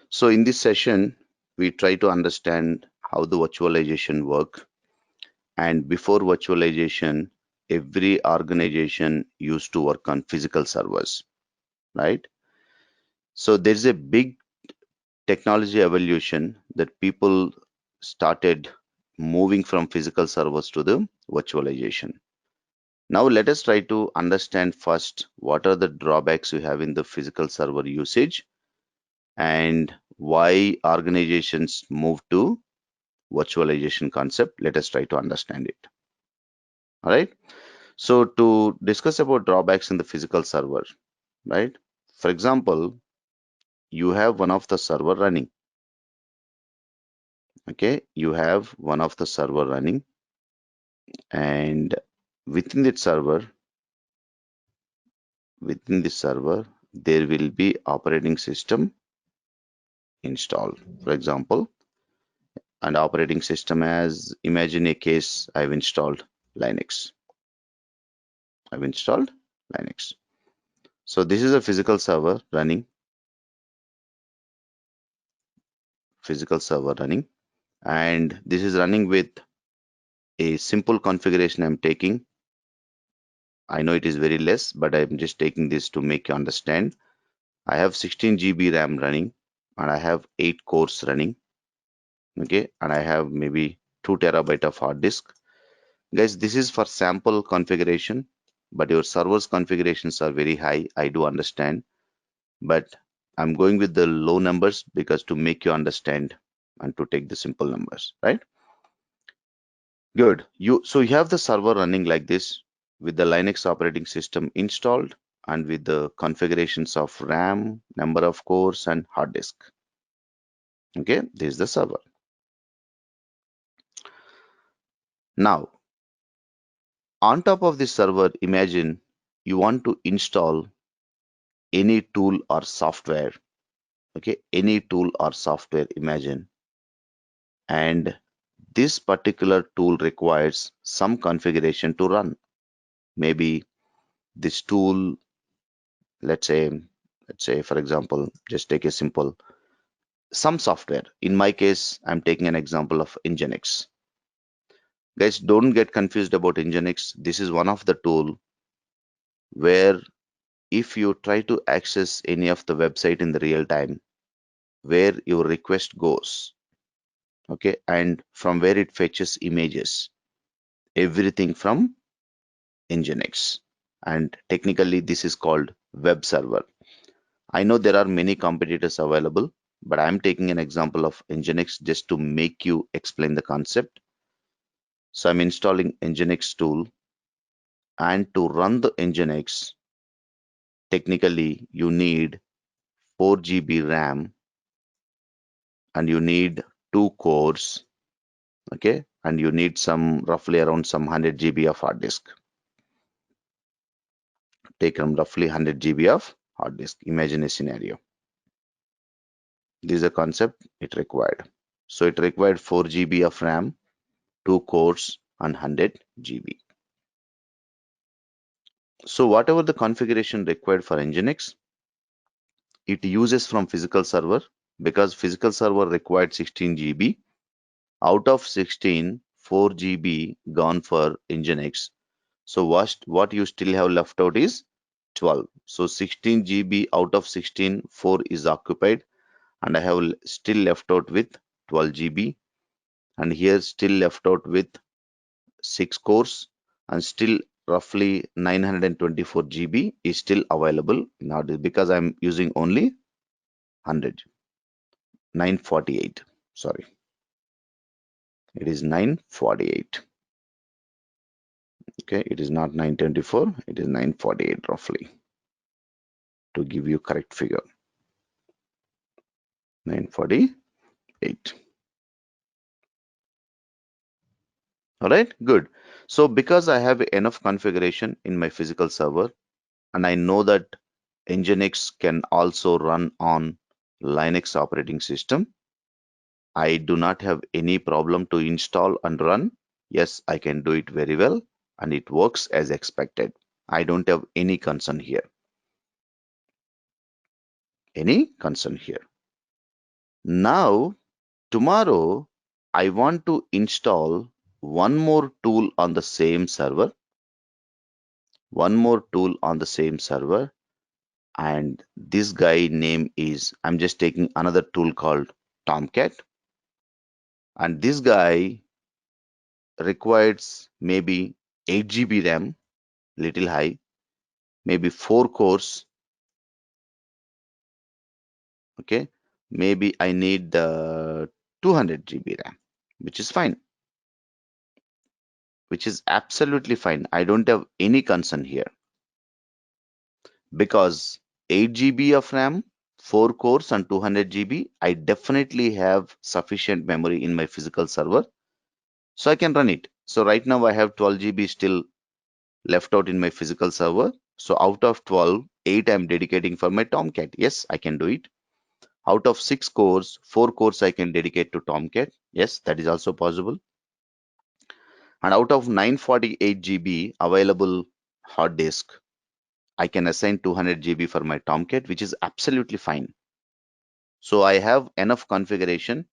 So in this session, we try to understand how the virtualization work. And before virtualization, every organization used to work on physical servers, right? So there's a big technology evolution that people started moving from physical servers to the virtualization. Now let us try to understand first what are the drawbacks we have in the physical server usage and why organizations move to virtualization concept. Let us try to understand it. All right. So to discuss about drawbacks in the physical server, right? For example, you have one of the server running. Okay, you have one of the server running, and within that server, within this server, there will be operating system installed. For example, and operating system as imagine a case I've installed Linux. I've installed Linux. So this is a physical server running, and this is running with a simple configuration I'm taking. I know it is very less, but I'm just taking this to make you understand. I have 16 GB RAM running, and I have 8 cores running. Okay, and I have maybe 2 terabyte of hard disk. Guys, this is for sample configuration, but your server's configurations are very high. I do understand, but I'm going with the low numbers because to make you understand and to take the simple numbers, right? Good. So you have the server running like this with the Linux operating system installed and with the configurations of RAM, number of cores, and hard disk. Okay, this is the server. Now, on top of this server, imagine you want to install any tool or software. Okay, any tool or software, imagine. And this particular tool requires some configuration to run. Maybe this tool, let's say for example, just take a simple some software. In my case, I'm taking an example of Nginx. Guys, don't get confused about Nginx. This is one of the tool where if you try to access any of the website in the real time, where your request goes, okay, and from where it fetches images, everything from Nginx. And technically, this is called web server. I know there are many competitors available, but I'm taking an example of Nginx just to make you explain the concept. So I'm installing Nginx tool, and to run the Nginx, technically you need 4 GB RAM and you need 2 cores, okay, and you need some roughly around some 100 GB of hard disk. Take roughly 100 GB of hard disk. Imagine a scenario. This is a concept it required. So it required 4 GB of RAM, 2 cores, and 100 GB. So whatever the configuration required for Nginx, it uses from physical server because physical server required 16 GB. Out of 16, 4 GB gone for Nginx. So what you still have left out is 12. So 16 GB out of 16, 4 is occupied, and I have still left out with 12 GB, and here still left out with 6 cores, and still roughly 924 GB is still available now because I'm using only 100, 948. Sorry, it is 948. Okay, it is not 924, it is 948 roughly, to give you correct figure. 948. All right, good. So because I have enough configuration in my physical server, and I know that Nginx can also run on Linux operating system, I do not have any problem to install and run. Yes, I can do it very well, and it works as expected. I don't have any concern here. Any concern here. Now, tomorrow, I want to install one more tool on the same server, and this guy name is, I'm just taking another tool called Tomcat, and this guy requires maybe 8 GB RAM, little high, maybe 4 cores, okay, maybe I need the 200 GB RAM, which is fine, which is absolutely fine. I don't have any concern here because 8 GB of RAM, 4 cores, and 200 GB, I definitely have sufficient memory in my physical server, so I can run it. So right now I have 12 GB still left out in my physical server. So out of 12, 8 I'm dedicating for my Tomcat. Yes, I can do it. Out of 6 cores, 4 cores I can dedicate to Tomcat. Yes, that is also possible. And out of 948 GB available hard disk, I can assign 200 GB for my Tomcat, which is absolutely fine. So I have enough configuration,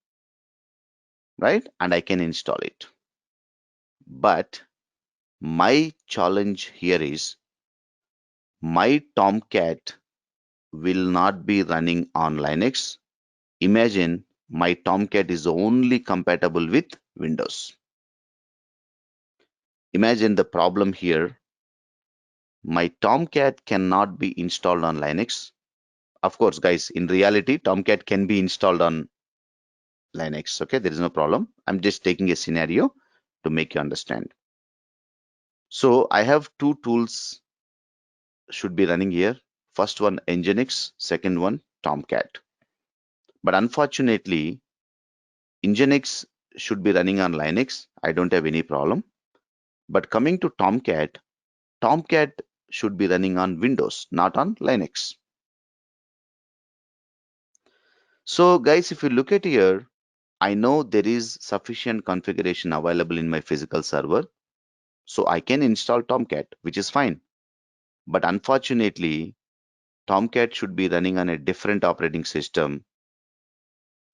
right? And I can install it. But my challenge here is my Tomcat will not be running on Linux. Imagine my Tomcat is only compatible with Windows. Imagine the problem here. My Tomcat cannot be installed on Linux. Of course, guys, in reality, Tomcat can be installed on Linux. Okay, there is no problem. I'm just taking a scenario to make you understand. So I have two tools should be running here. First one Nginx, second one Tomcat. But unfortunately, Nginx should be running on Linux. I don't have any problem. But coming to Tomcat, Tomcat should be running on Windows, not on Linux. So guys, if you look at here, I know there is sufficient configuration available in my physical server. So I can install Tomcat, which is fine. But unfortunately, Tomcat should be running on a different operating system,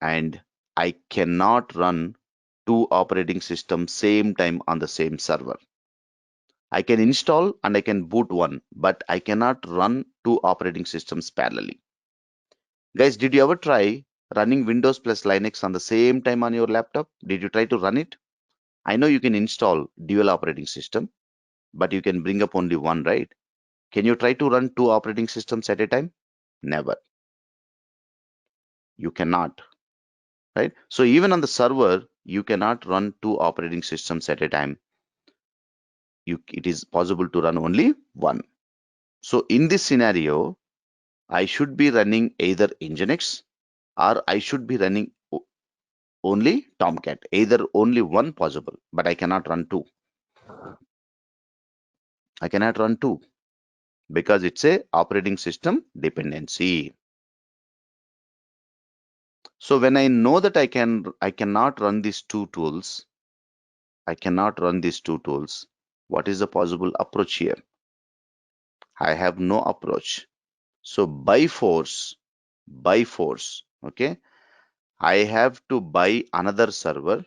and I cannot run two operating systems same time on the same server. I can install and I can boot one, but I cannot run two operating systems parallelly. Guys, did you ever try running Windows plus Linux on the same time on your laptop? Did you try to run it? I know you can install dual operating system, but you can bring up only one, right? Can you try to run two operating systems at a time? Never. You cannot, right? So even on the server, you cannot run two operating systems at a time. It is possible to run only one. So in this scenario, I should be running either Nginx or I should be running only Tomcat. Either only one possible, but I cannot run two. I cannot run two because it's a operating system dependency. So when I know that I cannot run these two tools, what is the possible approach here? I have no approach. So by force, okay, I have to buy another server.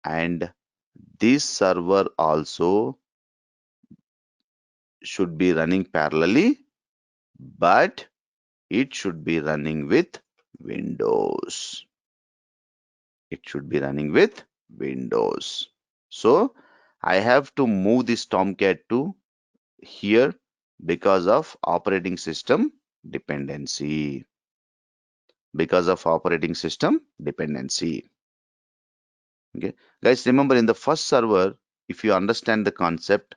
And this server also should be running parallelly, but it should be running with Windows. It should be running with Windows. So I have to move this Tomcat to here because of operating system dependency. Okay, guys, remember in the first server, if you understand the concept,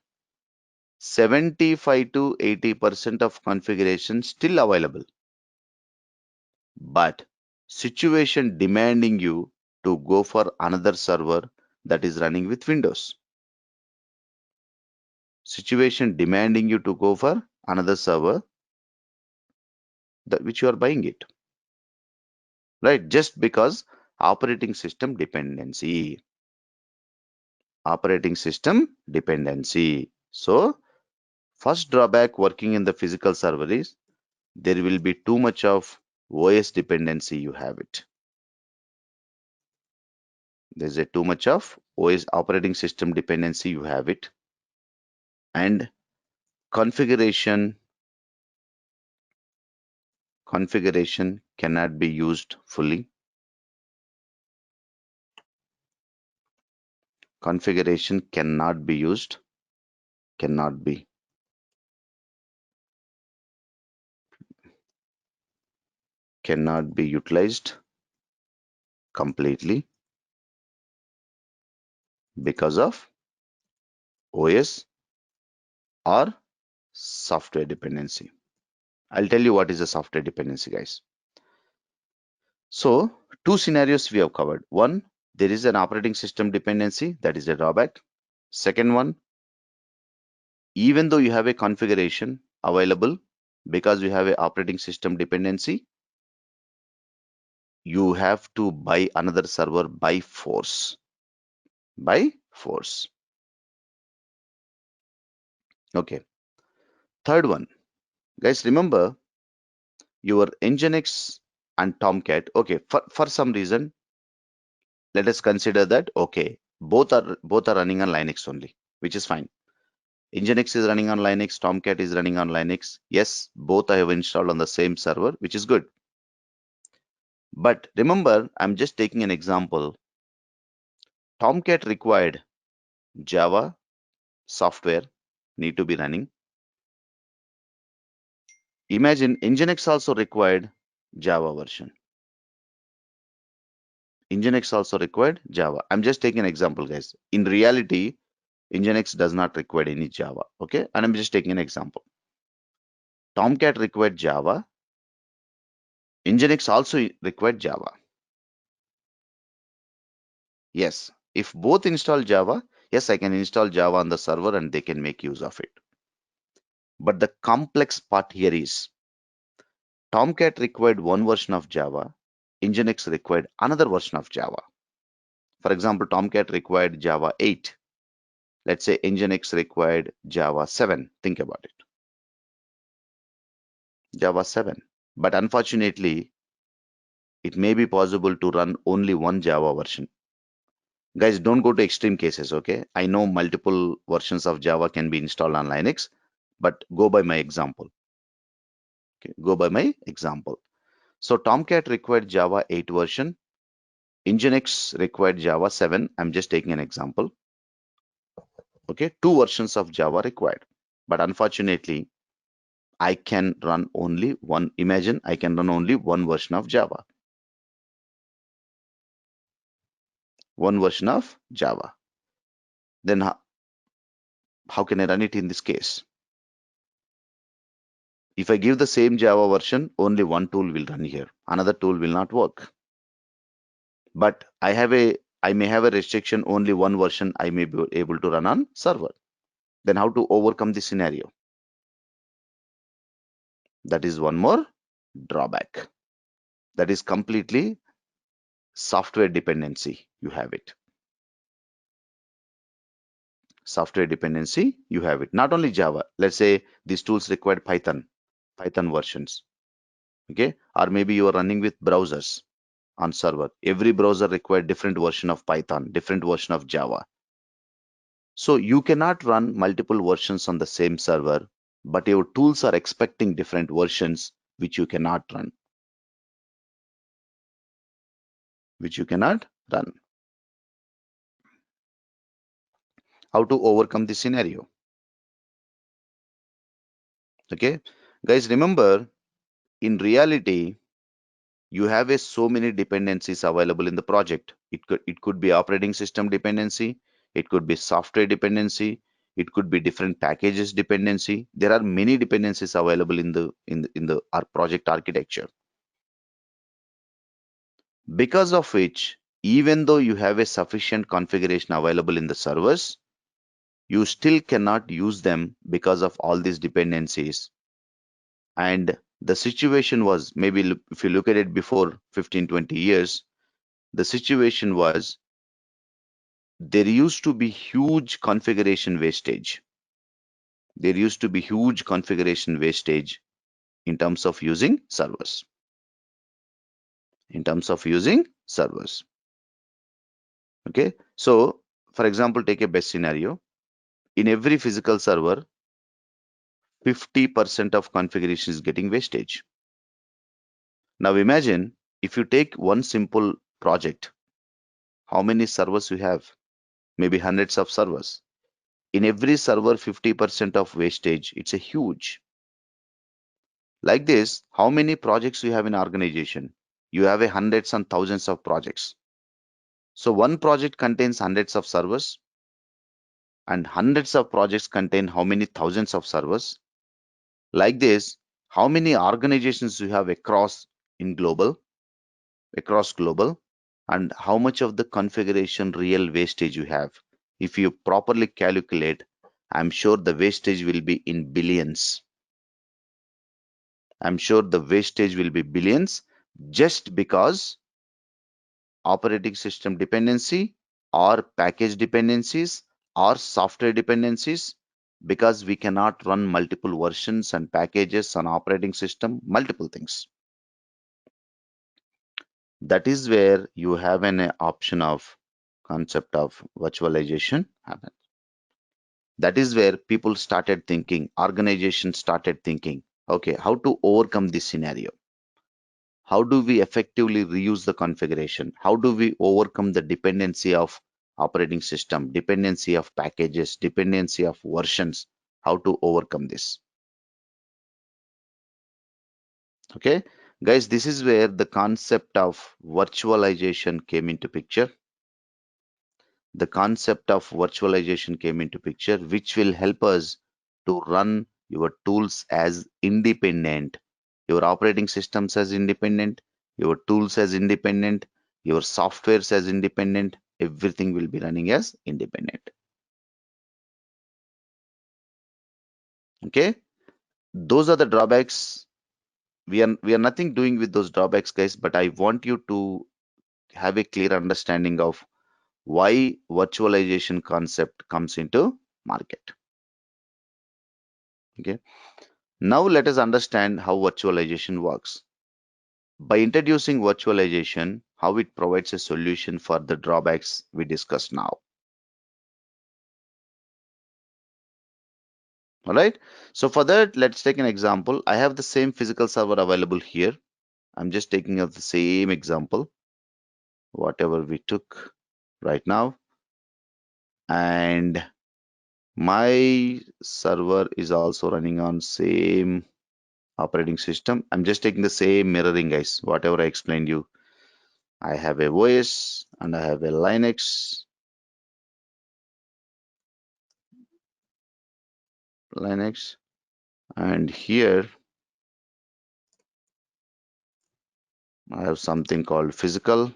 75 to 80% of configuration still available, but situation demanding you to go for another server that is running with Windows. Situation demanding you to go for another server that which you are buying it, right? Just because operating system dependency. So first drawback working in the physical server is there will be too much of OS dependency, you have it. There's a too much of OS operating system dependency, you have it. And configuration cannot be used fully. Configuration cannot be used, cannot be utilized completely because of OS or software dependency. I'll tell you what is a software dependency, guys. So, two scenarios we have covered. One, there is an operating system dependency, that is a drawback. Second one, even though you have a configuration available, because you have a operating system dependency, you have to buy another server by force. By force. Okay. Third one, guys, remember your Nginx and Tomcat. Okay, for some reason, let us consider that okay, both are running on Linux only, which is fine. Nginx is running on Linux, Tomcat is running on Linux. Yes, both I have installed on the same server, which is good. But remember, I'm just taking an example. Tomcat required Java software need to be running. Imagine Nginx also required Java version. Nginx also required Java. I'm just taking an example, guys. In reality, Nginx does not require any Java. Okay, and I'm just taking an example. Tomcat required Java. Nginx also required Java. Yes, if both install Java, yes, I can install Java on the server and they can make use of it. But the complex part here is Tomcat required one version of Java, Nginx required another version of Java. For example, Tomcat required Java 8. Let's say Nginx required Java 7. Think about it. Java 7. But unfortunately, it may be possible to run only one Java version. Guys, don't go to extreme cases, okay? I know multiple versions of Java can be installed on Linux, but go by my example. Okay, go by my example. So Tomcat required Java 8 version. Nginx required Java 7. I'm just taking an example. Okay, two versions of Java required. But unfortunately, I can run only one. Imagine I can run only one version of Java. One version of Java. Then how can I run it in this case? If I give the same Java version, only one tool will run here. Another tool will not work. But I may have a restriction, only one version I may be able to run on server. Then how to overcome this scenario? That is one more drawback. That is completely software dependency. You have it. Software dependency, you have it. Not only Java. Let's say these tools require Python versions. Okay, or maybe you are running with browsers on server. Every browser requires different version of Python, different version of Java. So you cannot run multiple versions on the same server, but your tools are expecting different versions which you cannot run. Which you cannot run. How to overcome this scenario? Okay, guys, remember, in reality, you have so many dependencies available in the project. It could be operating system dependency, it could be software dependency, it could be different packages dependency. There are many dependencies available in the our project architecture. Because of which, even though you have a sufficient configuration available in the servers, you still cannot use them because of all these dependencies. And the situation was, maybe if you look at it before 15-20 years, the situation was there used to be huge configuration wastage. There used to be huge configuration wastage in terms of using servers. In terms of using servers. Okay. So, for example, take a best scenario. In every physical server, 50% of configuration is getting wastage. Now imagine if you take one simple project, how many servers you have? Maybe hundreds of servers. In every server, 50% of wastage. It's a huge. Like this, how many projects you have in organization? You have a hundreds and thousands of projects. So one project contains hundreds of servers, and hundreds of projects contain how many thousands of servers? Like this, how many organizations you have across global, and how much of the configuration real wastage you have? If you properly calculate, I'm sure the wastage will be in billions. I'm sure the wastage will be billions just because operating system dependency or package dependencies or software dependencies, because we cannot run multiple versions and packages on operating system, multiple things. That is where you have an option of concept of virtualization happen. That is where people started thinking, organizations started thinking, okay, how to overcome this scenario? How do we effectively reuse the configuration? How do we overcome the dependency of operating system, dependency of packages, dependency of versions? How to overcome this? Okay, guys, this is where the concept of virtualization came into picture. The concept of virtualization came into picture, which will help us to run your tools as independent, your operating systems as independent, your tools as independent, your softwares as independent. Everything will be running as independent. Okay, those are the drawbacks. We are nothing doing with those drawbacks, guys, but I want you to have a clear understanding of why virtualization concept comes into market. Okay, now let us understand how virtualization works. By introducing virtualization, how it provides a solution for the drawbacks we discussed now. All right. So for that, let's take an example. I have the same physical server available here. I'm just taking of the same example, whatever we took right now. And my server is also running on same operating system. I'm just taking the same mirroring, guys, whatever I explained you. I have a OS and I have a Linux, and here I have something called physical.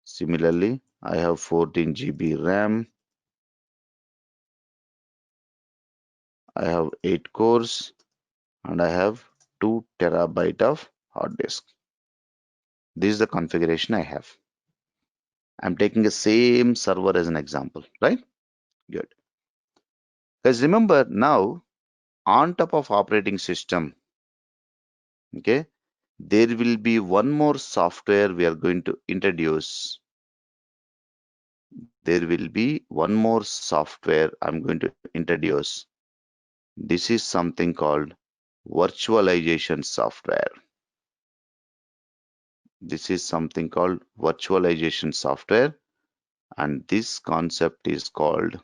Similarly, I have 14 GB RAM. I have 8 cores and I have 2 terabyte of hard disk. This is the configuration I have. I'm taking the same server as an example, right? Good. Guys, remember now, on top of operating system, okay, there will be one more software we are going to introduce. There will be one more software I'm going to introduce. This is something called virtualization software. This is something called virtualization software, and this concept is called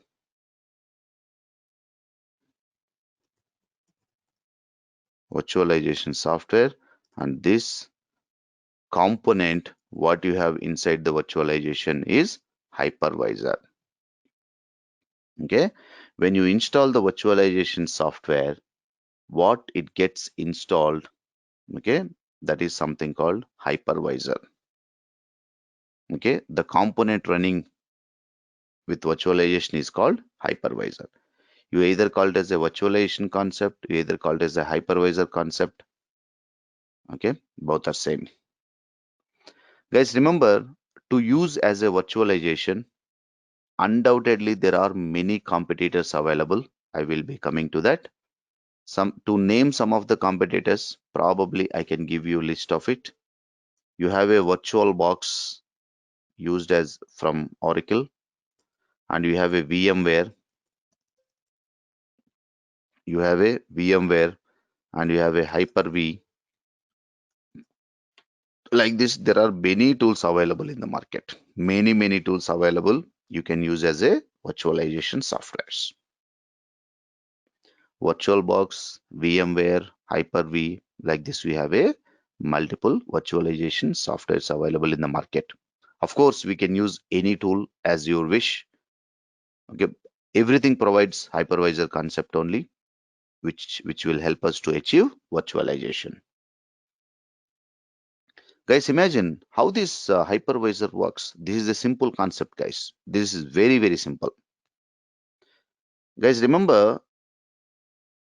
virtualization software. And this component, what you have inside the virtualization is hypervisor. Okay, when you install the virtualization software, what it gets installed, okay, that is something called hypervisor. Okay, the component running with virtualization is called hypervisor. You either call it as a virtualization concept, you either call it as a hypervisor concept. Okay, both are same. Guys, remember, to use as a virtualization, undoubtedly there are many competitors available. I will be coming to that. To name some of the competitors, probably I can give you a list of it. You have a VirtualBox used as from Oracle, and you have a VMware, and you have a Hyper-V. Like this, there are many tools available in the market. Many tools available you can use as a virtualization softwares. VirtualBox, VMware, Hyper-V, like this we have a multiple virtualization softwares available in the market. Of course, we can use any tool as your wish. Okay, everything provides hypervisor concept only, which will help us to achieve virtualization. Guys, imagine how this hypervisor works. This is a simple concept, guys. This is very simple. Guys, remember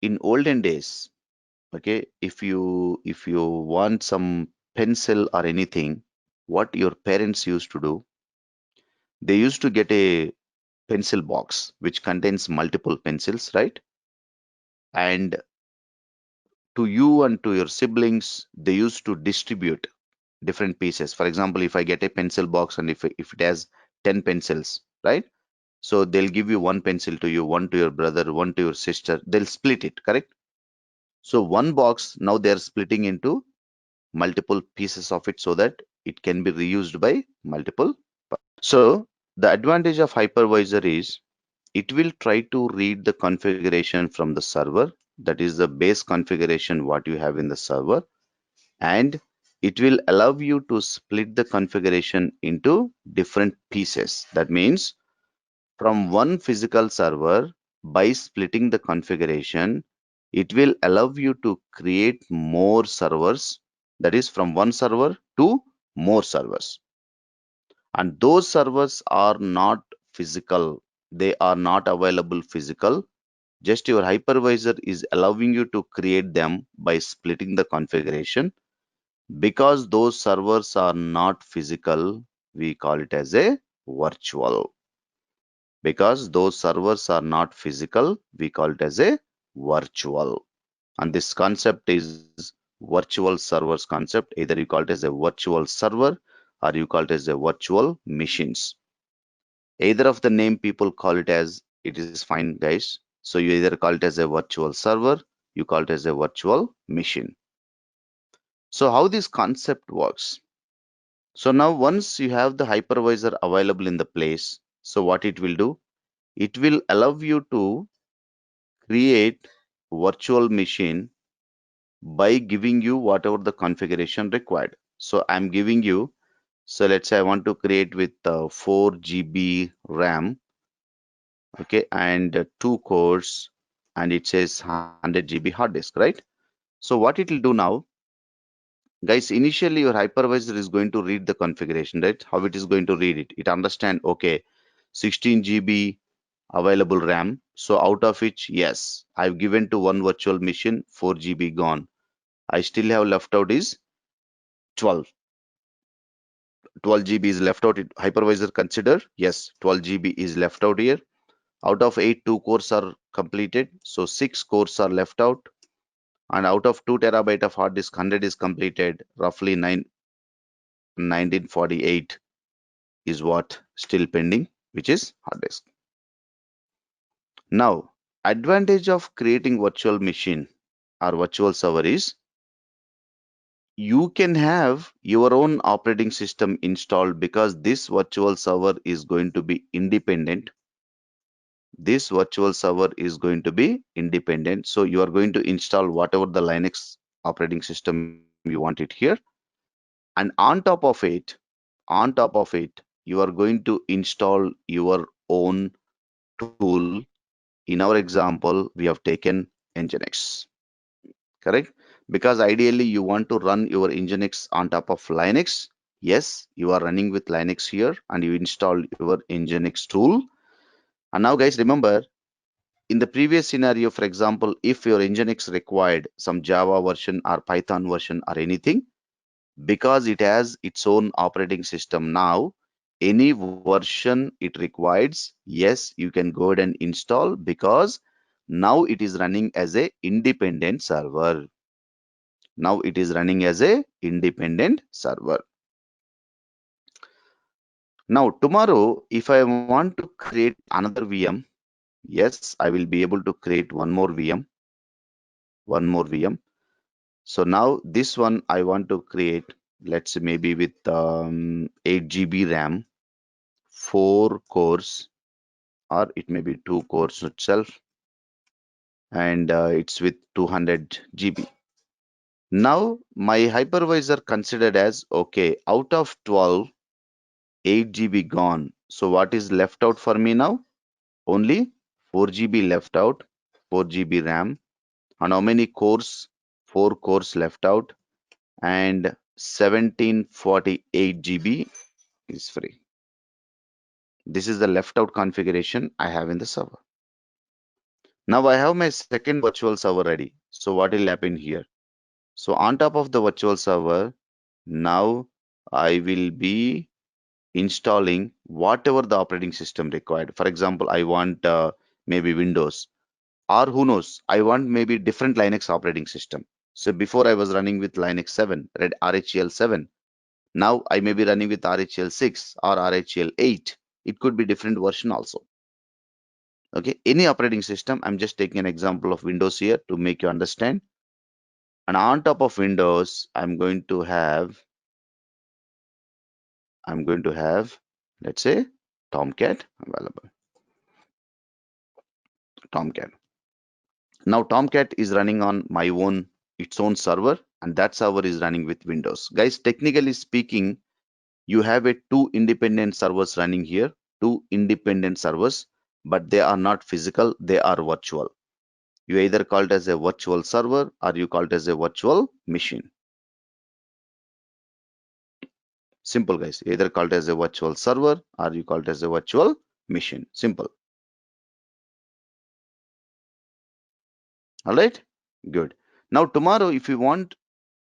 in olden days, okay, if you want some pencil or anything, what your parents used to do, they used to get a pencil box which contains multiple pencils, right? And to you and to your siblings, they used to distribute different pieces. For example, if I get a pencil box and if it has 10 pencils, right? So they'll give you one pencil to you, one to your brother, one to your sister. They'll split it, correct? So one box, now they're splitting into multiple pieces of it so that it can be reused by multiple. So the advantage of hypervisor is it will try to read the configuration from the server. That is the base configuration what you have in the server, and it will allow you to split the configuration into different pieces. That means from one physical server, by splitting the configuration, it will allow you to create more servers. That is from one server to more servers. And those servers are not physical. They are not available physical. Just your hypervisor is allowing you to create them by splitting the configuration. Because those servers are not physical, we call it as a virtual. Because those servers are not physical, we call it as a virtual. And this concept is virtual servers concept. Either you call it as a virtual server or you call it as a virtual machines. Either of the name people call it as, it is fine, guys. So you either call it as a virtual server, you call it as a virtual machine. So how this concept works? So now once you have the hypervisor available in the place, so what it will do? It will allow you to create virtual machine by giving you whatever the configuration required. So I'm giving you, so let's say I want to create with 4 GB RAM, okay, and 2 cores, and it says 100 GB hard disk, right? So what it will do now, guys, initially your hypervisor is going to read the configuration, right? How it is going to read it? It understand, okay, 16 GB available RAM. So out of which, yes, I've given to one virtual machine 4 GB gone. I still have left out is 12. 12 GB is left out. Hypervisor consider, yes, 12 GB is left out here. Out of 8, 2 cores are completed. So 6 cores are left out. And out of 2 terabyte of hard disk, 100 is completed. Roughly 1948 is what still pending, which is hard disk. Now, advantage of creating virtual machine or virtual server is you can have your own operating system installed because this virtual server is going to be independent. This virtual server is going to be independent. So you are going to install whatever the Linux operating system you want it here. And on top of it, you are going to install your own tool. In our example, we have taken Nginx, correct? Because ideally you want to run your Nginx on top of Linux. Yes, you are running with Linux here and you install your Nginx tool. And now guys, remember in the previous scenario, for example, if your Nginx required some Java version or Python version or anything, because it has its own operating system now, any version it requires, yes, you can go ahead and install because Now it is running as a independent server. Now it is running as a independent server. Now tomorrow, if I want to create another VM, yes, I will be able to create one more VM. So now this one I want to create, let's say maybe with 8 GB RAM, 4 cores, or it may be 2 cores itself, and it's with 200 GB. Now my hypervisor considered as, okay, out of 12, 8 GB gone. So what is left out for me now? Only 4 GB left out, 4 GB RAM. And how many cores? 4 cores left out, and 1748 GB is free. This is the left out configuration I have in the server. Now I have my second virtual server ready. So what will happen here? So on top of the virtual server, now I will be installing whatever the operating system required. For example, I want maybe Windows, or who knows, I want maybe different Linux operating system. So before I was running with Linux 7, Red RHEL 7. Now I may be running with RHEL 6 or RHEL 8. It could be different version also. Okay, any operating system. I'm just taking an example of Windows here to make you understand. And on top of Windows, I'm going to have, let's say, Tomcat available. Tomcat. Now Tomcat is running on its own server, and that server is running with Windows. Guys, technically speaking, you have two independent servers running here, two independent servers, but they are not physical, they are virtual. You either call it as a virtual server or you call it as a virtual machine. Simple, guys. You either call it as a virtual server or you call it as a virtual machine. Simple. All right, good. Now tomorrow, if you want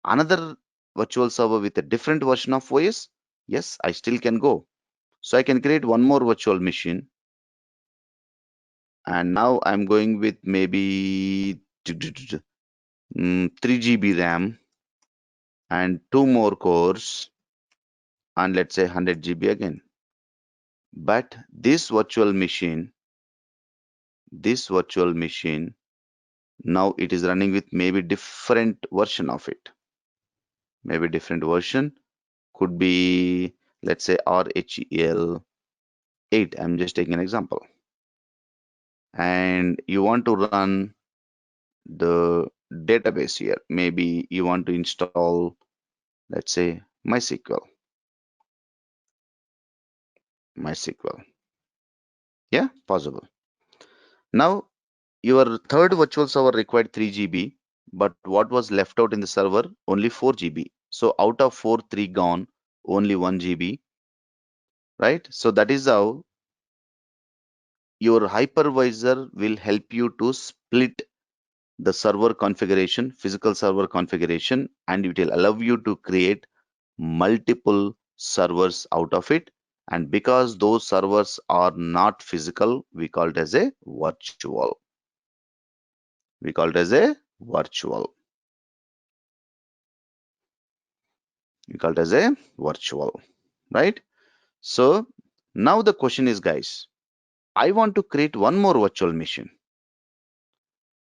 another virtual server with a different version of OS, yes, I still can go. So I can create one more virtual machine, and now I'm going with maybe 3 GB RAM and 2 more cores, and let's say 100 GB again. But this virtual machine, now it is running with maybe different version of it. Maybe different version could be, let's say, RHEL 8. I'm just taking an example. And you want to run the database here. Maybe you want to install, let's say, MySQL. Yeah, possible. Now your third virtual server required 3 GB, but what was left out in the server? Only 4 GB. So out of 4, 3 gone, only 1 GB, right? So that is how your hypervisor will help you to split the server configuration, physical server configuration, and it will allow you to create multiple servers out of it. And because those servers are not physical, we call it as a virtual. We call it as a virtual. We call it as a virtual, right? So now the question is, guys, I want to create one more virtual machine.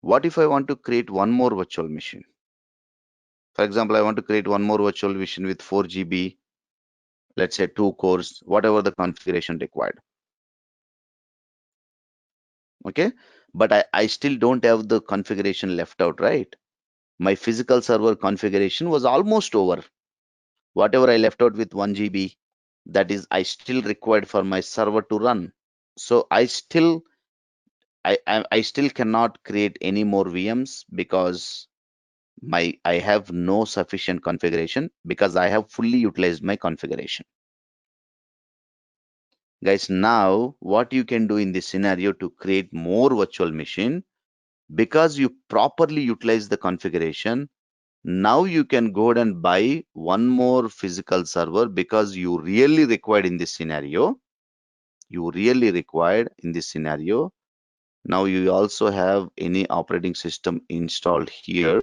What if I want to create one more virtual machine? For example, I want to create one more virtual machine with 4 GB, let's say 2 cores, whatever the configuration required. Okay, but I still don't have the configuration left out, right? My physical server configuration was almost over. Whatever I left out with 1 GB, that is I still required for my server to run. So I still cannot create any more VMs because I have no sufficient configuration, because I have fully utilized my configuration. Guys, now what you can do in this scenario to create more virtual machine, because you properly utilize the configuration, now you can go ahead and buy one more physical server, because you really required in this scenario. Now you also have any operating system installed here.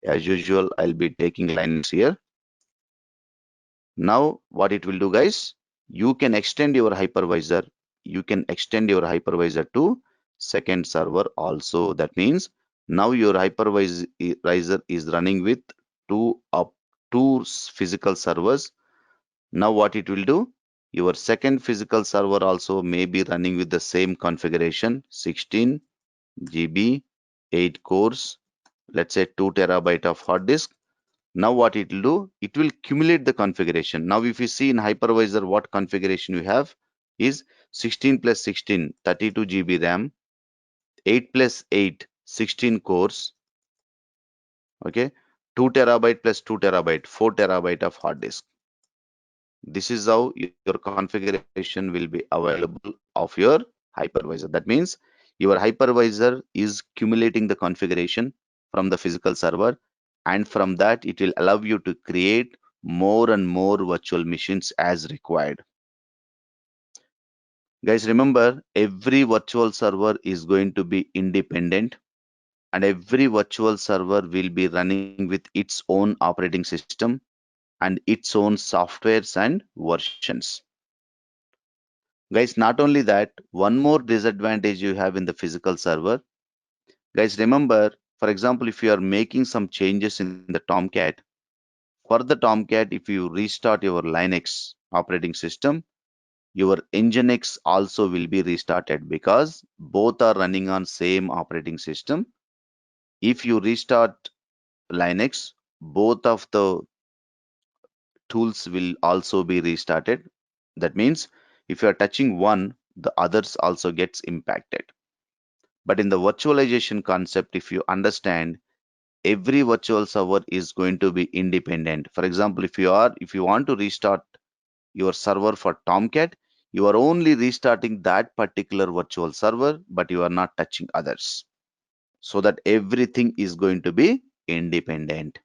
As usual, I'll be taking Linux here. Now what it will do, guys, you can extend your hypervisor. You can extend your hypervisor to second server also. That means now your hypervisor is running with two physical servers. Now what it will do? Your second physical server also may be running with the same configuration, 16 GB, 8 cores, let's say 2 terabyte of hard disk. Now what it will do? It will cumulate the configuration. Now if you see in hypervisor what configuration you have is 16 plus 16, 32 GB RAM, 8 plus 8, 16 cores, okay, 2 terabyte plus 2 terabyte, 4 terabyte of hard disk. This is how your configuration will be available of your hypervisor. That means your hypervisor is cumulating the configuration from the physical server, and from that it will allow you to create more and more virtual machines as required. Guys, remember, every virtual server is going to be independent, and every virtual server will be running with its own operating system and its own softwares and versions. Guys, not only that, one more disadvantage you have in the physical server. Guys, remember, for example, if you are making some changes in the Tomcat, for the Tomcat, if you restart your Linux operating system, your Nginx also will be restarted because both are running on same operating system. If you restart Linux, both of the tools will also be restarted. That means if you are touching one, the others also gets impacted. But in the virtualization concept, if you understand, every virtual server is going to be independent. For example, if you want to restart your server for Tomcat, you are only restarting that particular virtual server, but you are not touching others. So that everything is going to be independent.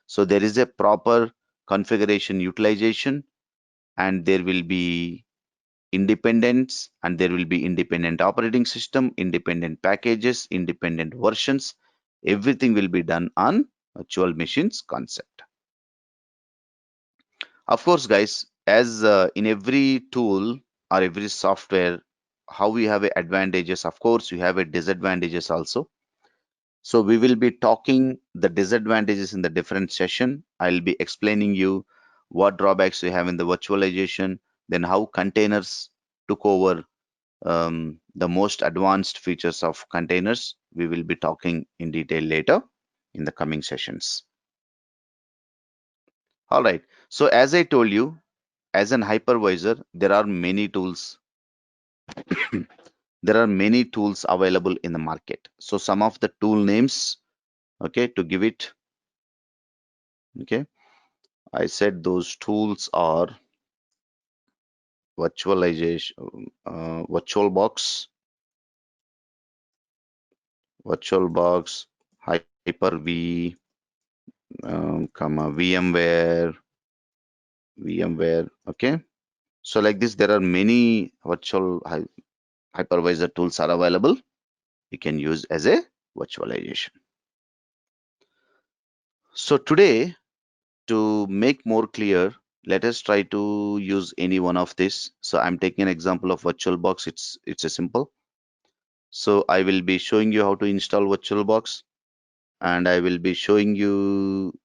So there is a proper configuration utilization, and there will be independence, and there will be independent operating system, independent packages, independent versions. Everything will be done on virtual machines concept. Of course, guys, as in every tool or every software, how we have advantages, of course, you have a disadvantages also. So we will be talking the disadvantages in the different session. I'll be explaining you what drawbacks we have in the virtualization, then how containers took over the most advanced features of containers. We will be talking in detail later in the coming sessions. All right. So as I told you, as an hypervisor, there are many tools. There are many tools available in the market. So some of the tool names, okay, to give it, okay, I said those tools are virtualization, VirtualBox, Hyper-V, VMware, okay. So like this, there are many hypervisor tools are available. You can use as a virtualization. So today, to make more clear, let us try to use any one of this. So I'm taking an example of VirtualBox. It's a simple. So I will be showing you how to install VirtualBox, and I will be showing you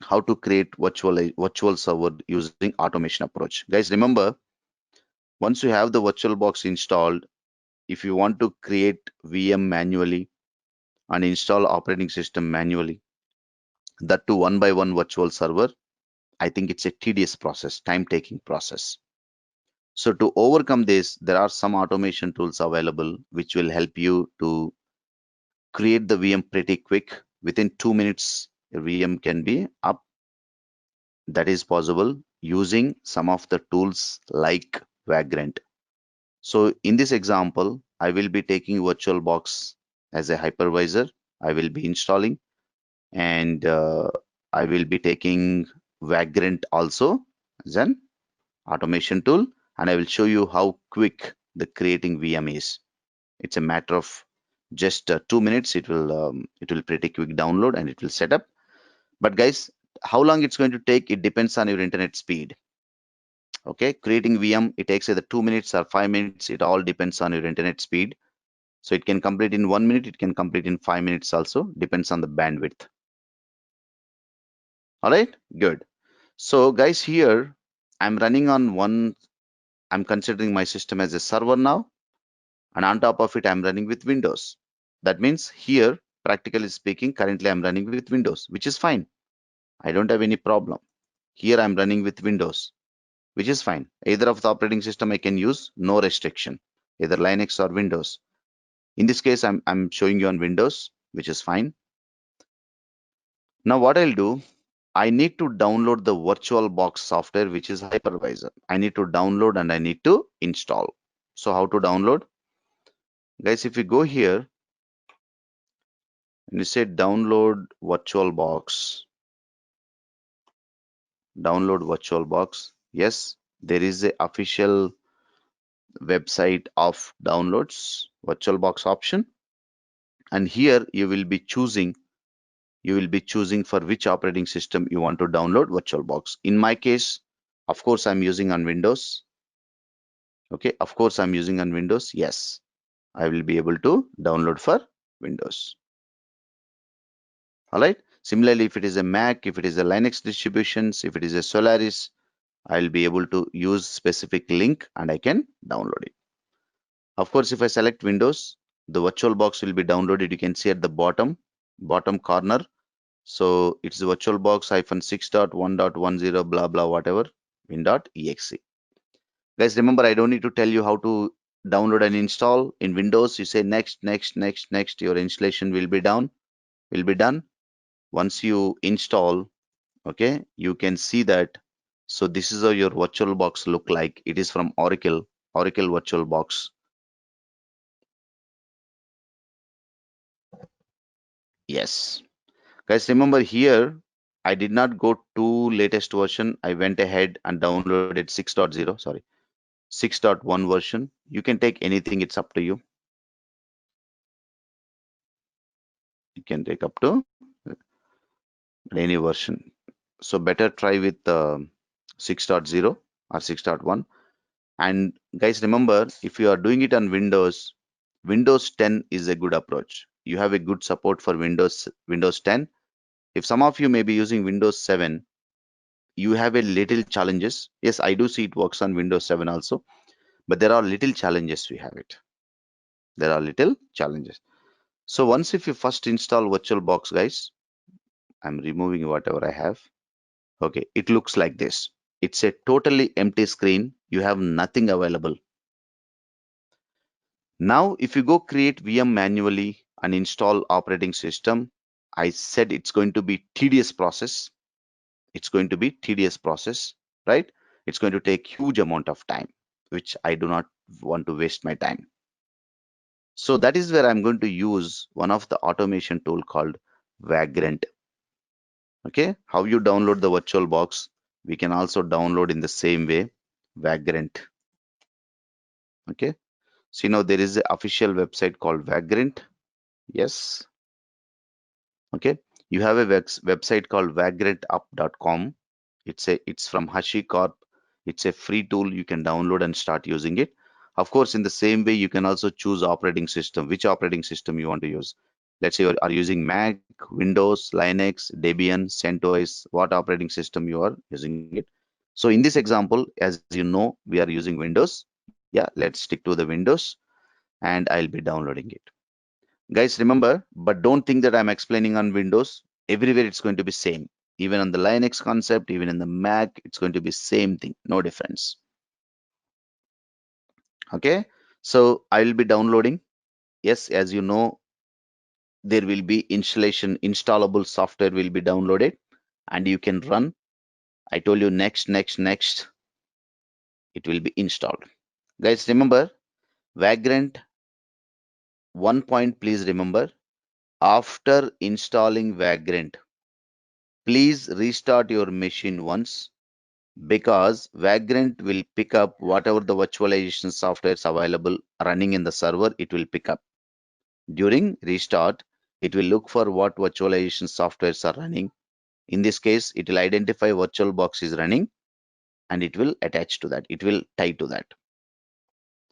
how to create virtual server using automation approach. Guys, remember, once you have the VirtualBox installed, if you want to create VM manually and install operating system manually, that to one by one virtual server, I think it's a tedious process, time-taking process. So to overcome this, there are some automation tools available which will help you to create the VM pretty quick. Within 2 minutes, your VM can be up. That is possible using some of the tools like Vagrant. So in this example, I will be taking VirtualBox as a hypervisor. I will be installing, and I will be taking Vagrant also as an automation tool. and I will show you how quick the creating VM is. It's a matter of just 2 minutes. It will pretty quick download and it will set up. But guys, how long it's going to take, it depends on your internet speed. Okay, creating VM, it takes either 2 minutes or 5 minutes. It all depends on your internet speed. So it can complete in 1 minute, it can complete in 5 minutes also, depends on the bandwidth. All right, good. So guys, here I'm running on one, I'm considering my system as a server now, and on top of it, I'm running with Windows. That means here, practically speaking, currently I'm running with Windows, which is fine. I don't have any problem. Here I'm running with Windows, which is fine. Either of the operating system I can use, no restriction, either Linux or Windows. In this case, I'm showing you on Windows, which is fine. Now what I'll do, I need to download the VirtualBox software, which is hypervisor. I need to download and I need to install. So how to download? Guys, if you go here and you say download VirtualBox, download VirtualBox. Yes, there is a official website of downloads VirtualBox option. And here you will be choosing for which operating system you want to download VirtualBox. In my case, of course, I'm using on Windows. Okay, of course, I'm using on Windows. Yes, I will be able to download for Windows. All right. Similarly, if it is a Mac, if it is a Linux distributions, if it is a Solaris, I'll be able to use specific link and I can download it. Of course, if I select Windows, the VirtualBox will be downloaded. You can see at the bottom corner. So it's VirtualBox -6.1.10 blah blah whatever win.exe. Guys, remember, I don't need to tell you how to download and install. In Windows, you say next, next, next, next. Your installation will be done. Once you install, okay, you can see that. So this is how your VirtualBox look like. It is from Oracle VirtualBox. Yes. Guys, remember here, I did not go to latest version. I went ahead and downloaded 6.0, sorry, 6.1 version. You can take anything, it's up to you. You can take up to any version. So better try with 6.0 or 6.1. And guys, remember, if you are doing it on Windows 10 is a good approach. You have a good support for Windows 10. If some of you may be using Windows 7, you have a little challenges. Yes, I do see it works on Windows 7 also, but there are little challenges we have it. There are little challenges. So once if you first install VirtualBox, guys, I'm removing whatever I have. Okay, it looks like this. It's a totally empty screen. You have nothing available. Now, if you go create VM manually and install operating system, I said it's going to be tedious process. It's going to be tedious process, right? It's going to take huge amount of time, which I do not want to waste my time. So that is where I'm going to use one of the automation tool called Vagrant. Okay, how you download the VirtualBox, we can also download in the same way, Vagrant. Okay, so now there is an official website called Vagrant. Yes. Okay, you have a website called vagrantup.com. It's from HashiCorp. It's a free tool. You can download and start using it. Of course, in the same way, you can also choose operating system, which operating system you want to use. Let's say you are using Mac, Windows, Linux, Debian, CentOS, what operating system you are using it. So in this example, as you know, we are using Windows. Yeah, let's stick to the Windows and I'll be downloading it. Guys, remember, but don't think that I'm explaining on Windows. Everywhere it's going to be same. Even on the Linux concept, even in the Mac, it's going to be same thing, no difference. Okay, so I will be downloading. Yes, as you know, there will be installable software will be downloaded and you can run. I told you next, next, next, it will be installed. Guys, remember, Vagrant, one point please remember, after installing Vagrant, please restart your machine once because Vagrant will pick up whatever the virtualization software is available running in the server, it will pick up. During restart, it will look for what virtualization softwares are running. In this case, it will identify VirtualBox is running and it will attach to that. It will tie to that.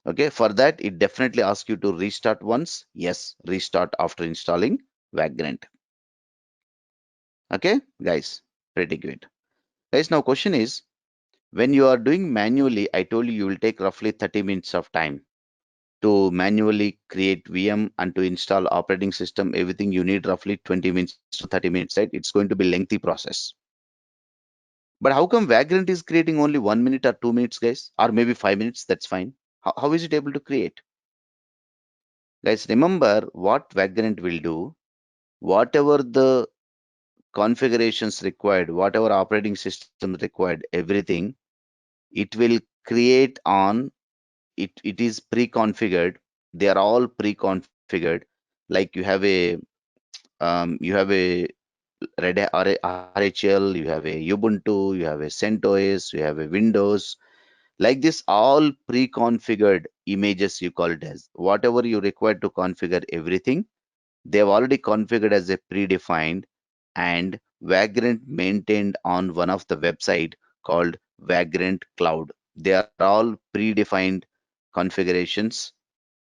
Okay, for that, it definitely asks you to restart once. Yes, restart after installing Vagrant. Okay, guys, pretty good. Guys, now question is, when you are doing manually, I told you will take roughly 30 minutes of time to manually create VM and to install operating system, everything you need roughly 20 minutes to 30 minutes, right? It's going to be lengthy process. But how come Vagrant is creating only 1 minute or 2 minutes, guys? Or maybe 5 minutes, that's fine. How is it able to create? Guys, remember what Vagrant will do, whatever the configurations required, whatever operating system required, everything, it will create on it is pre-configured. They are all pre-configured. Like you have a Red Hat RHL, you have a Ubuntu, you have a CentOS, you have a Windows. Like this, all pre-configured images you call it as. Whatever you require to configure everything, they've already configured as a predefined and Vagrant maintained on one of the website called Vagrant Cloud. They are all predefined configurations.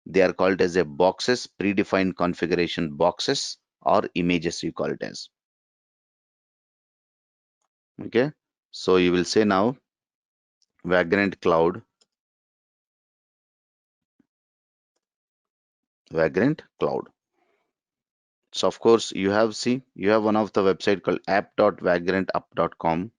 They are called as a boxes, predefined configuration boxes or images you call it as. Okay. So you will say now Vagrant Cloud, Vagrant Cloud. So of course you have one of the website called app.vagrantup.com.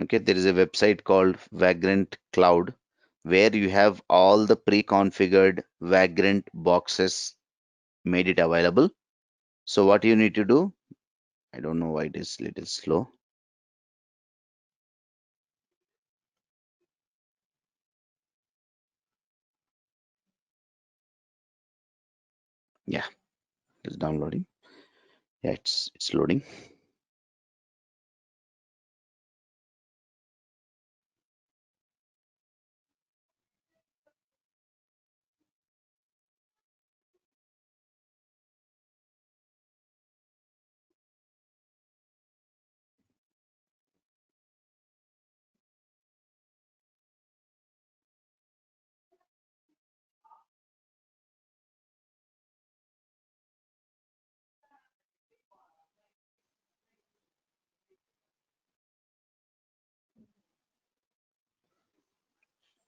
Okay, there is a website called Vagrant Cloud where you have all the pre-configured Vagrant boxes made it available. So what you need to do, I don't know why it is little slow. Yeah, it's downloading. Yeah, it's loading.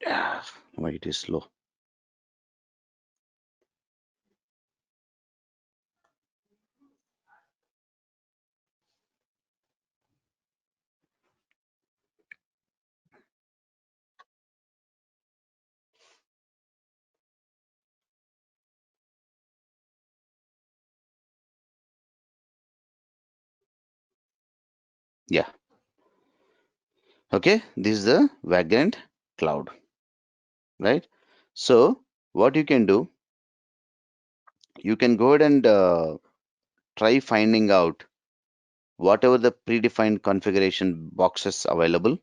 Yeah, why it is slow. Yeah. Okay, this is the Vagrant Cloud, right? So what you can do, you can go ahead and try finding out whatever the predefined configuration boxes available.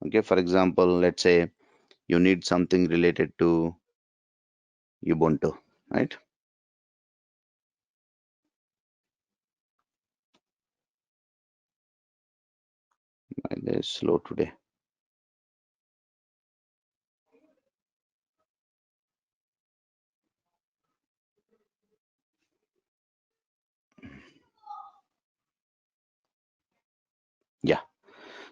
Okay, for example, let's say you need something related to Ubuntu, right? It is slow today. Yeah.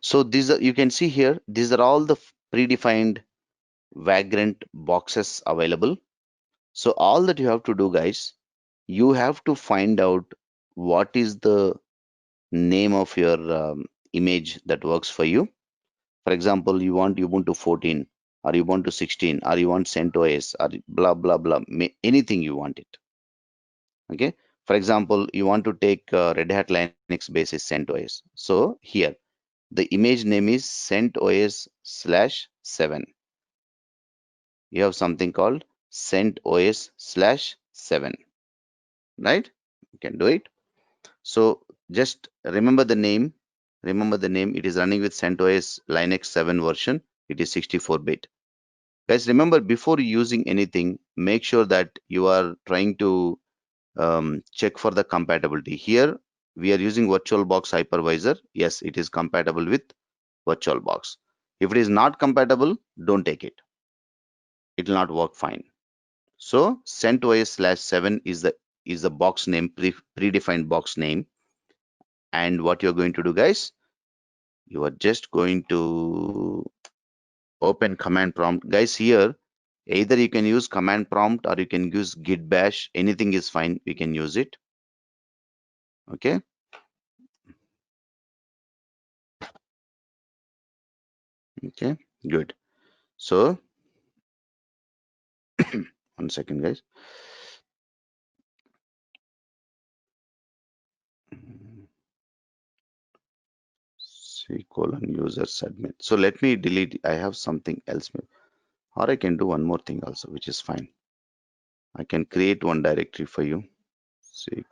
So these are, you can see here, these are all the predefined Vagrant boxes available. So all that you have to do, guys, you have to find out what is the name of your image that works for you. For example, you want Ubuntu 14 or you want to 16 or you want CentOS or blah blah blah, anything you want it. Okay. For example, you want to take Red Hat Linux basis CentOS. So here the image name is CentOS /7. You have something called CentOS/7, right? You can do it. So just remember the name. Remember the name. It is running with CentOS Linux 7 version. It is 64-bit. Guys, remember, before using anything, make sure that you are trying to check for the compatibility. Here we are using VirtualBox Hypervisor. Yes, it is compatible with VirtualBox. If it is not compatible, don't take it. It will not work fine. So CentOS/7 is the box name, predefined box name. And what you're going to do, guys, you are just going to open command prompt. Guys, here either you can use command prompt or you can use git bash. Anything is fine. We can use it. Okay. Okay, good. So 1 second, guys. C:\user submit. So let me delete. I have something else, or I can do one more thing also, which is fine. I can create one directory for you. C:\.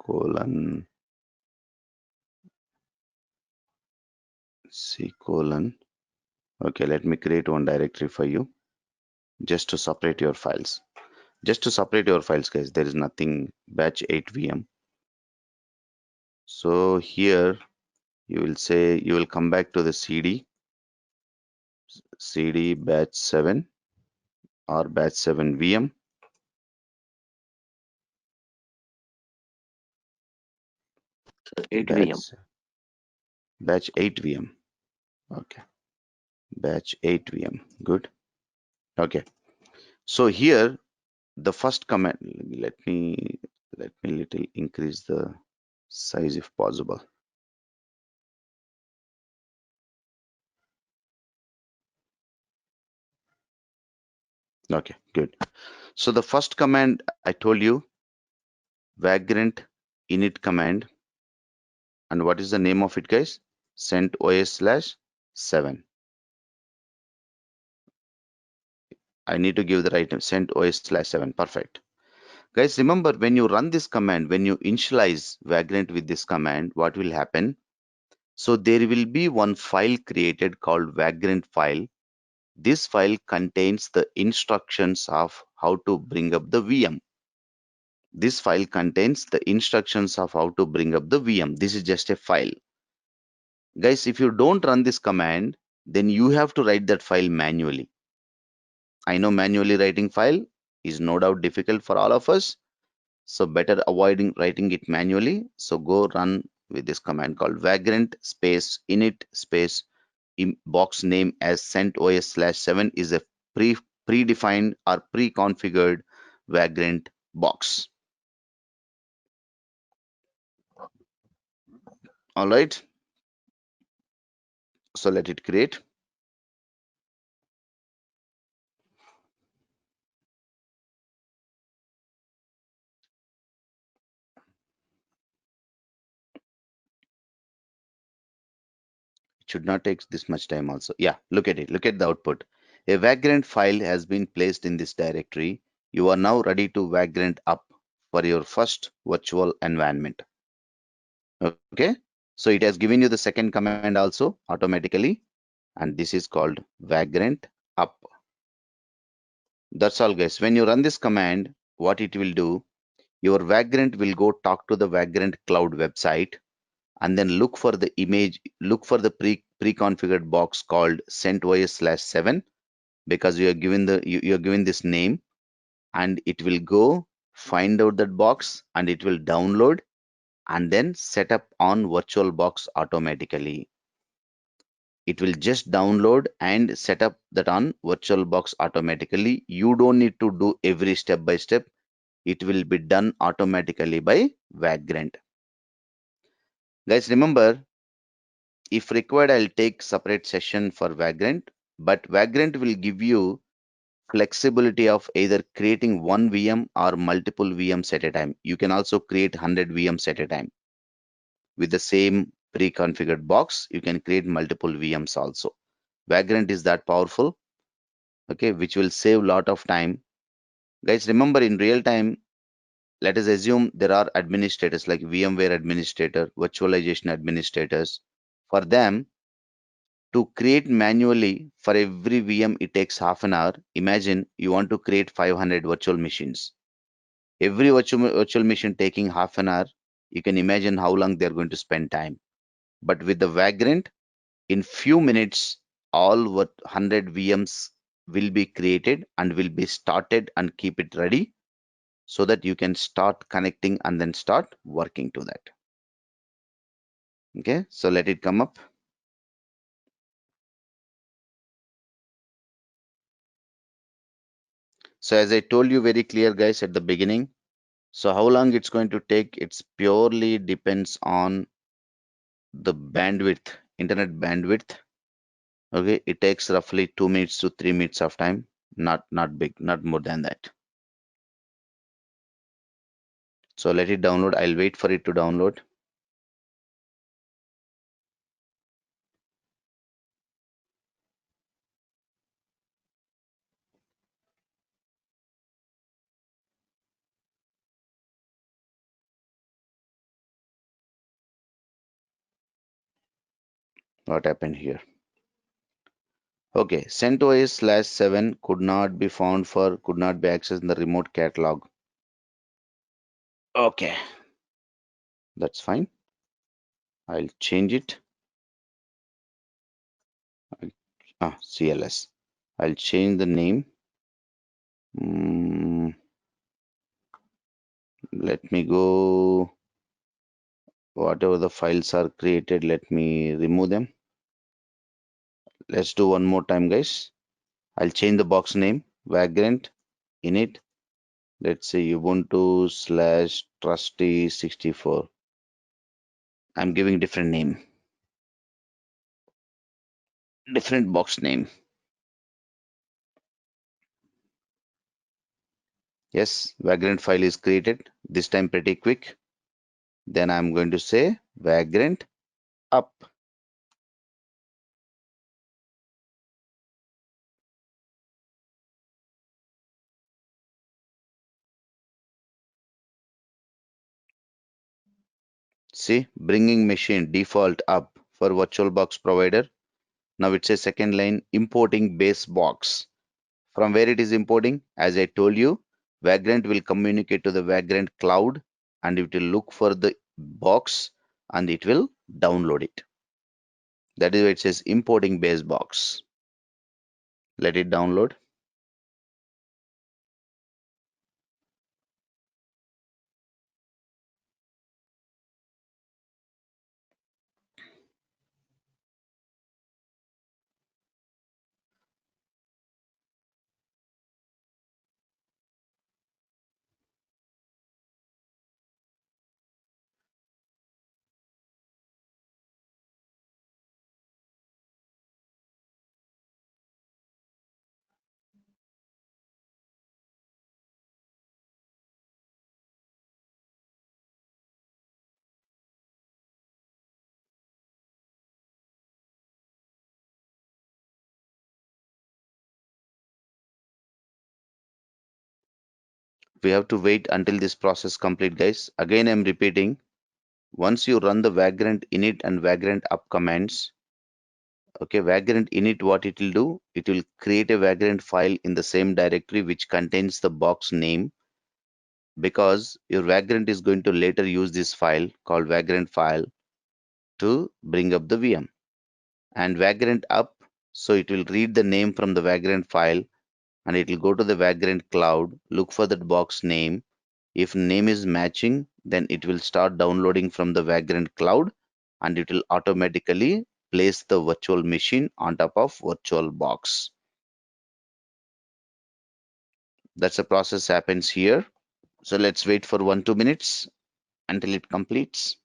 Okay, let me create one directory for you just to separate your files. Just to separate your files, guys. There is nothing batch 8 VM. So here you will say, you will come back to the cd batch 7 or batch 7 VM. Batch 8 VM. Okay. Batch 8 VM. Good. Okay. So here the first command, let me little increase the size if possible. Okay, good. So the first command I told you, vagrant init command. And what is the name of it, guys? CentOS/7. I need to give the right name, CentOS/7. Perfect. Guys, remember, when you run this command, when you initialize vagrant with this command, what will happen? So there will be one file created called vagrant file. This file contains the instructions of how to bring up the VM. This file contains the instructions of how to bring up the VM. This is just a file. Guys, if you don't run this command, then you have to write that file manually. I know manually writing file is no doubt difficult for all of us. So better avoiding writing it manually. So go run with this command called vagrant space init space box name as CentOS/7 is a predefined or pre-configured vagrant box. All right. So let it create. It should not take this much time also. Yeah, look at it. Look at the output. A vagrant file has been placed in this directory. You are now ready to vagrant up for your first virtual environment. Okay. So it has given you the second command also automatically. And this is called vagrant up. That's all, guys. When you run this command, what it will do, your vagrant will go talk to the vagrant cloud website and then look for the image, look for the pre-configured box called CentOS/7 because you are given you're given this name, and it will go find out that box and it will download and then set up on VirtualBox automatically. It will just download and set up that on VirtualBox automatically. You don't need to do every step by step. It will be done automatically by Vagrant. Guys, remember, if required, I'll take separate session for Vagrant, but Vagrant will give you flexibility of either creating one VM or multiple VMs at a time. You can also create 100 VMs at a time. With the same pre-configured box, you can create multiple VMs also. Vagrant is that powerful, okay, which will save a lot of time. Guys, remember in real time, let us assume there are administrators like VMware administrator, virtualization administrators. For them to create manually for every VM, it takes half an hour. Imagine you want to create 500 virtual machines. Every virtual machine taking half an hour. You can imagine how long they're going to spend time. But with the Vagrant, in few minutes, all 100 VMs will be created and will be started and keep it ready so that you can start connecting and then start working to that. Okay, so let it come up. So as I told you very clear guys at the beginning, so how long it's going to take, it's purely depends on the bandwidth, internet bandwidth. Okay, it takes roughly 2 minutes to 3 minutes of time, not big, not more than that. So let it download. I'll wait for it to download. What happened here? Okay, CentOS/7 could not be found for could not be accessed in the remote catalog. Okay, that's fine. I'll change it. CLS. I'll change the name. Let me go. Whatever the files are created, let me remove them. Let's do one more time, guys. I'll change the box name. Vagrant init. Let's say Ubuntu/Trusty64. I'm giving different name, different box name. Yes, Vagrant file is created. This time pretty quick. Then I'm going to say Vagrant up. See, bringing machine default up for VirtualBox provider. Now it says second line importing base box. From where it is importing? As I told you, Vagrant will communicate to the Vagrant cloud and it will look for the box and it will download it. That is why it says importing base box. Let it download. We have to wait until this process complete, guys. Again, I'm repeating. Once you run the Vagrant init and Vagrant up commands, okay, Vagrant init, what it will do? It will create a Vagrant file in the same directory which contains the box name, because your Vagrant is going to later use this file called Vagrant file to bring up the VM. And Vagrant up, so it will read the name from the Vagrant file and it will go to the Vagrant cloud, look for that box name. If name is matching, then it will start downloading from the Vagrant cloud and it will automatically place the virtual machine on top of VirtualBox. That's the process happens here. So let's wait for 1-2 minutes until it completes.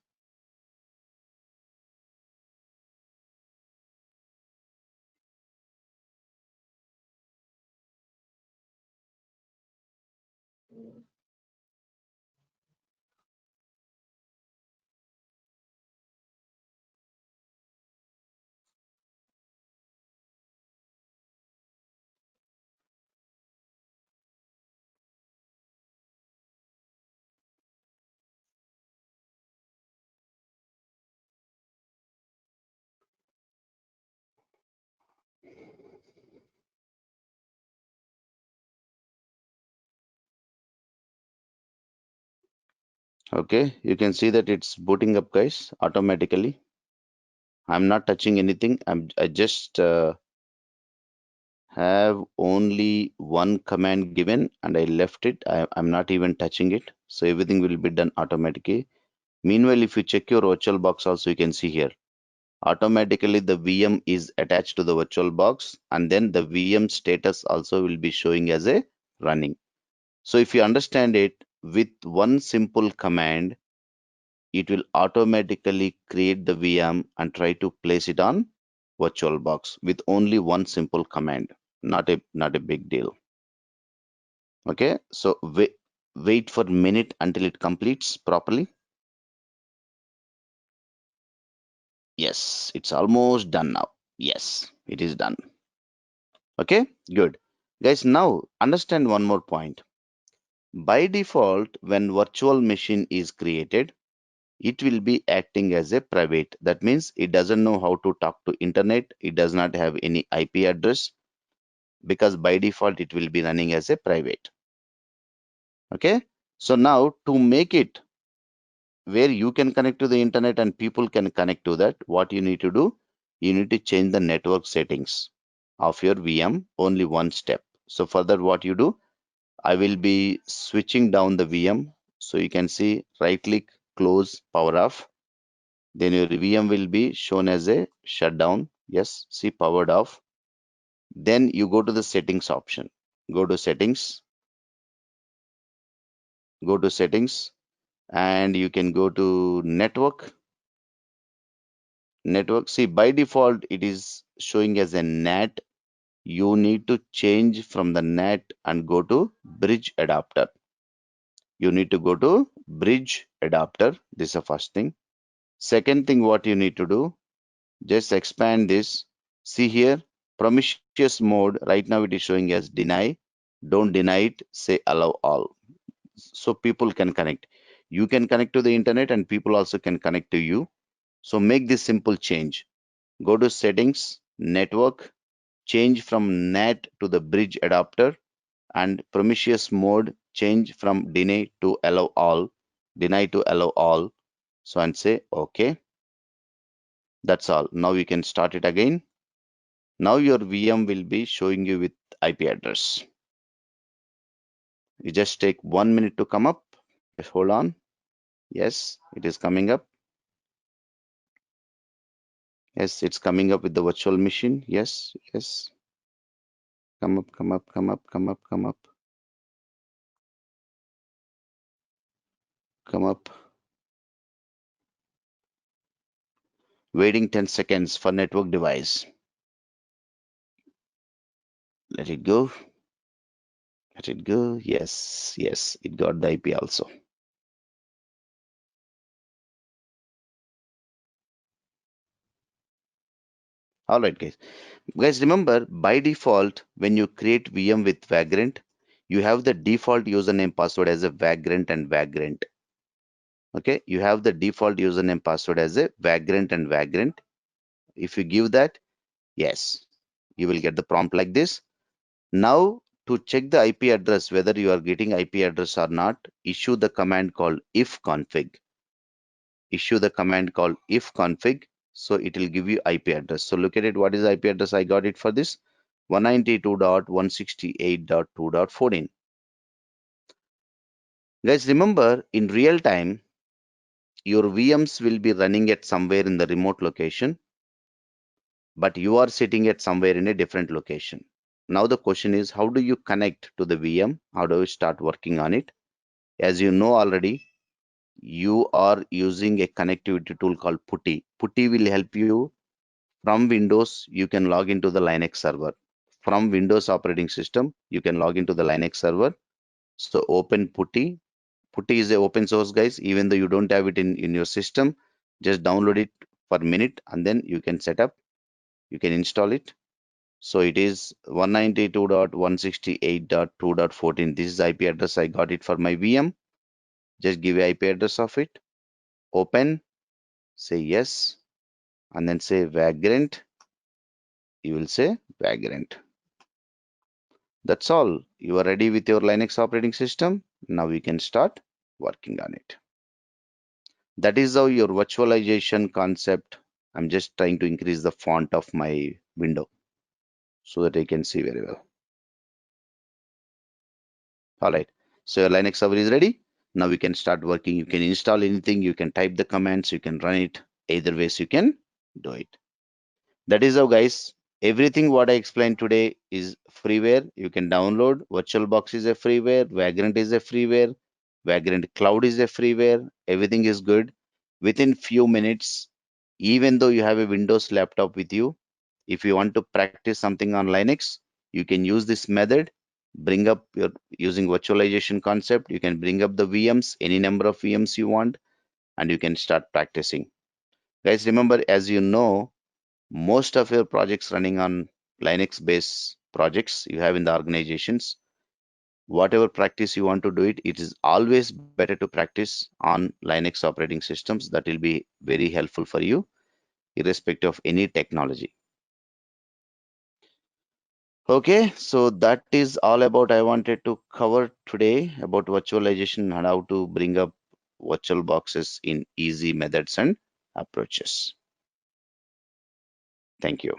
Okay, you can see that it's booting up, guys, automatically. I'm not touching anything. I just have only one command given and I left it. I'm not even touching it. So everything will be done automatically. Meanwhile, if you check your virtual box also, you can see here automatically the VM is attached to the virtual box, and then the VM status also will be showing as a running. So if you understand it, with one simple command, it will automatically create the VM and try to place it on VirtualBox with only one simple command. Not a big deal. Okay, so wait for a minute until it completes properly. Yes, it's almost done now. Yes, it is done. Okay, good. Guys, now understand one more point. By default, when virtual machine is created, it will be acting as a private. That means it doesn't know how to talk to internet. It does not have any IP address because by default it will be running as a private. Okay. So now to make it where you can connect to the internet and people can connect to that, what you need to do, you need to change the network settings of your VM only one step. So for that, what you do, I will be switching down the VM. So you can see right click, close, power off. Then your VM will be shown as a shutdown. Yes, see powered off. Then you go to the settings option. Go to settings, go to settings, and you can go to network. Network, see by default it is showing as a NAT. You need to change from the NAT and go to bridge adapter. You need to go to bridge adapter. This is the first thing. Second thing, what you need to do, just expand this. See here, promiscuous mode. Right now it is showing as deny. Don't deny it. Say allow all. So people can connect. You can connect to the internet and people also can connect to you. So make this simple change. Go to settings, network, change from NAT to the bridge adapter, and promiscuous mode change from deny to allow all. Deny to allow all. So and say okay. That's all. Now you can start it again. Now your VM will be showing you with IP address. You just take 1 minute to come up. Just hold on. Yes, it is coming up. Yes, it's coming up with the virtual machine. Yes, yes. Come up, come up, come up, come up, come up, come up. Waiting 10 seconds for network device. Let it go. Let it go. Yes, yes, it got the IP also. All right, guys. Guys, remember by default, when you create VM with Vagrant, you have the default username password as a Vagrant and Vagrant. Okay, you have the default username password as a Vagrant and Vagrant. If you give that, yes, you will get the prompt like this. Now, to check the IP address, whether you are getting IP address or not, issue the command called ifconfig. Issue the command called ifconfig. So it will give you IP address. So look at it. What is IP address? I got it for this 192.168.2.14. Guys, remember in real time, your VMs will be running at somewhere in the remote location, but you are sitting at somewhere in a different location. Now the question is, how do you connect to the VM? How do you start working on it? As you know already, you are using a connectivity tool called PuTTY. PuTTY will help you from Windows. You can log into the Linux server. From Windows operating system, you can log into the Linux server. So open PuTTY. PuTTY is a open source, guys. Even though you don't have it in your system, just download it for a minute and then you can set up. You can install it. So it is 192.168.2.14. This is IP address. I got it for my VM. Just give a IP address of it. Open, say yes, and then say Vagrant. You will say Vagrant. That's all. You are ready with your Linux operating system. Now we can start working on it. That is how your virtualization concept. I'm just trying to increase the font of my window so that I can see very well. All right. So your Linux server is ready. Now we can start working. You can install anything. You can type the commands. You can run it. Either ways you can do it. That is how, guys. Everything what I explained today is freeware. You can download. VirtualBox is a freeware. Vagrant is a freeware. Vagrant Cloud is a freeware. Everything is good. Within few minutes, even though you have a Windows laptop with you, if you want to practice something on Linux, you can use this method. Bring up your using virtualization concept. You can bring up the VMs, any number of VMs you want, and you can start practicing. Guys, remember, as you know, most of your projects running on Linux based projects you have in the organizations, whatever practice you want to do it, it is always better to practice on Linux operating systems. That will be very helpful for you, irrespective of any technology. Okay, so that is all about I wanted to cover today about virtualization and how to bring up virtual boxes in easy methods and approaches. Thank you.